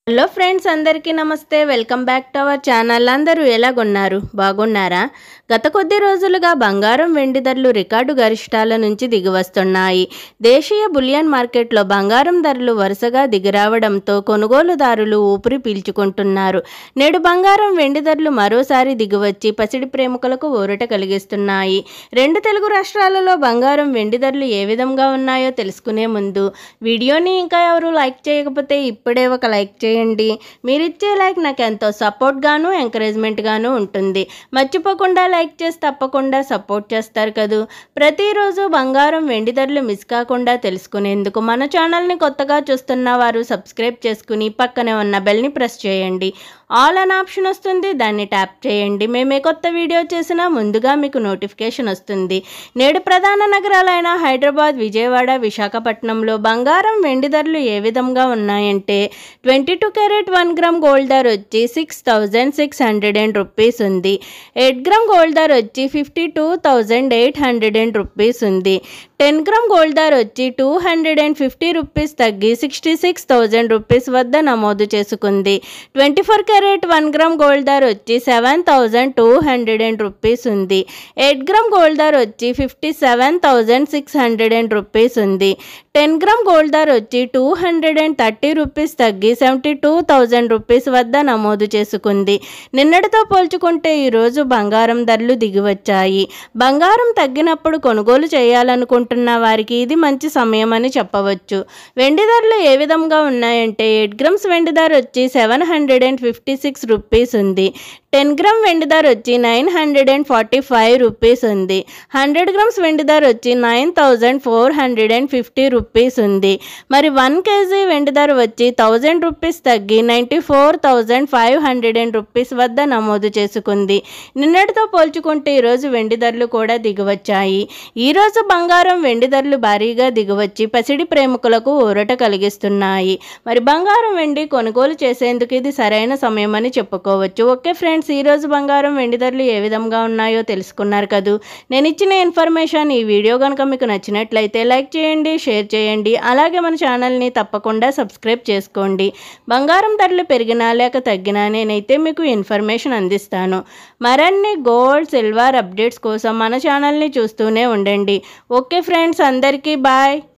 Hello friends, అందరికీ నమస్తే. Welcome back to our channel. అందరూ ఎలాగున్నారు? బాగున్నారా? గత కొద్ది రోజులుగా బంగారం వెండి ధరలు రికార్డు గరిష్టాల నుంచి దిగివస్తున్నాయి. దేశీయ బులియన్ మార్కెట్లో బంగారం ధరలు వరుసగా దిగిరావడంతో కొనుగోలుదారులు ఊపిరి పీల్చుకుంటున్నారు. నేడు బంగారం వెండి ధరలు మరోసారి దిగివచ్చి పసిడి ప్రేమికులకు ఊరట కలిగిస్తున్నాయి. రెండు తెలుగు రాష్ట్రాలలో బంగారం వెండి ధరలు ఏ విధంగా ఉన్నాయో తెలుసుకునే ముందు వీడియోని ఇంకా ఎవరు లైక్ చేయకపోతే ఇప్పుడే ఒక లైక్ చేయండి. మీరిచ్చే లైక్ నాకు ఎంతో సపోర్ట్ గాను ఎంకరేజ్మెంట్ గాను ఉంటుంది. మర్చిపోకుండా లైక్ చేసి తప్పకుండా సపోర్ట్ చేస్తారు కదూ. ప్రతిరోజు బంగారం వెండి ధరలు మిస్ కాకుండా తెలుసుకునేందుకు మన ఛానల్ని కొత్తగా చూస్తున్న వారు సబ్స్క్రైబ్ చేసుకుని పక్కనే ఉన్న బెల్ని ప్రెస్ చేయండి. ఆల్ అనే ఆప్షన్ వస్తుంది, దాన్ని ట్యాప్ చేయండి. మేమే కొత్త వీడియో చేసినా ముందుగా మీకు నోటిఫికేషన్ వస్తుంది. నేడు ప్రధాన నగరాలైన హైదరాబాద్, విజయవాడ, విశాఖపట్నంలో బంగారం వెండి ధరలు ఏ విధంగా ఉన్నాయంటే 22 క్యారెట్ 1 గ్రామ్ గోల్డ్ ధర వచ్చి 6,600 రూపీస్ ఉంది. 8 గ్రామ్ గోల్డ్ ధర వచ్చి 52,800 రూపీస్ ఉంది. 10 గ్రామ్ గోల్డ్ ధర వచ్చి 250 రూపీస్ తగ్గి 66,000 రూపీస్ వద్ద నమోదు చేసుకుంది. 24 క్యారెట్ 1 గ్రామ్ గోల్డ్ ధర వచ్చి 7,200 రూపీస్ ఉంది. 8 గ్రామ్ గోల్డ్ ధర వచ్చి 57,600 రూపీస్ ఉంది. 10 గ్రామ్ గోల్డ్ ధర వచ్చి 230 రూపీస్ తగ్గి 72,000 రూపీస్ వద్ద నమోదు చేసుకుంది. నిన్నటితో పోల్చుకుంటే ఈరోజు బంగారం ధరలు దిగివచ్చాయి. బంగారం తగ్గినప్పుడు కొనుగోలు చేయాలనుకుంటున్న వారికి ఇది మంచి సమయం అని చెప్పవచ్చు. వెండి ధరలు ఏ విధంగా ఉన్నాయంటే 8 గ్రామ్స్ వెండి ధర వచ్చి 756 రూపీస్ ఉంది. 10 గ్రామ్ వెండి ధర వచ్చి 945 రూపీస్ ఉంది. 100 గ్రామ్స్ వెండి ధర వచ్చి 9,450 రూపీస్ ఉంది. మరి 1 కేజీ వెండి ధర వచ్చి 1000 రూపీస్ తగ్గి 94,500 రూపీస్ వద్ద నమోదు చేసుకుంది. నిన్నటితో పోల్చుకుంటే ఈరోజు వెండి ధరలు కూడా దిగివచ్చాయి. ఈరోజు బంగారం వెండి ధరలు భారీగా దిగివచ్చి పసిడి ప్రేమికులకు ఊరట కలిగిస్తున్నాయి. మరి బంగారం వెండి కొనుగోలు చేసేందుకు ఇది సరైన సమయం అని చెప్పుకోవచ్చు. ఓకే ఫ్రెండ్స్, ఈరోజు బంగారం వెండి ధరలు ఏ విధంగా ఉన్నాయో తెలుసుకున్నారు కదూ. నేను ఇచ్చిన ఇన్ఫర్మేషన్ ఈ వీడియో కనుక మీకు నచ్చినట్లయితే లైక్ చేయండి, షేర్ చేయండి. అలాగే మన ఛానల్ని తప్పకుండా సబ్స్క్రైబ్ చేసుకోండి. బంగారం ధరలు పెరిగినా లేక తగ్గినా నేనైతే మీకు ఇన్ఫర్మేషన్ అందిస్తాను. మరిన్ని గోల్డ్, సిల్వర్ అప్డేట్స్ కోసం మన ఛానల్ని చూస్తూనే ఉండండి. ఓకే ఫ్రెండ్స్, అందరికీ బాయ్.